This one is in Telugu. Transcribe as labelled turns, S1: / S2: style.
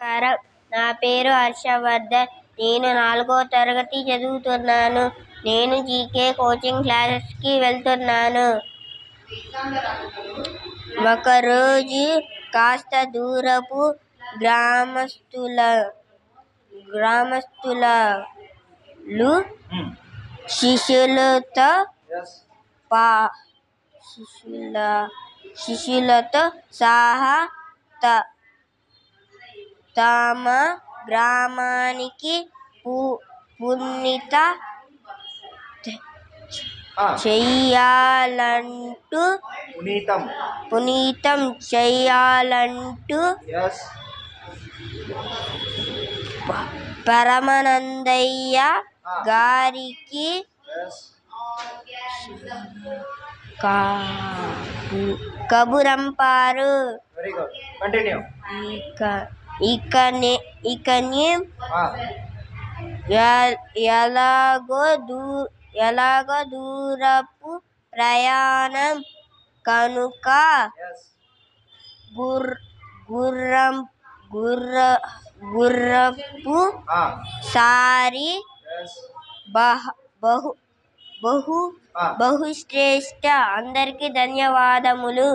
S1: నమస్కారం. నా పేరు హర్షవర్ధన్. నేను 4వ తరగతి చదువుతున్నాను. నేను జీకే కోచింగ్ క్లాసెస్కి వెళ్తున్నాను. ఒకరోజు కాస్త దూరపు గ్రామస్తులు శిష్యులతో సహా తమ గ్రామానికి పునీతం చెయ్యాలంటూ పరమానందయ్య గారికి కబురంపారు. ఇకని ఎలాగో దూరపు ప్రయాణం కనుక గుర్రపు సారి బహుశ్రేష్ఠ. అందరికీ ధన్యవాదములు.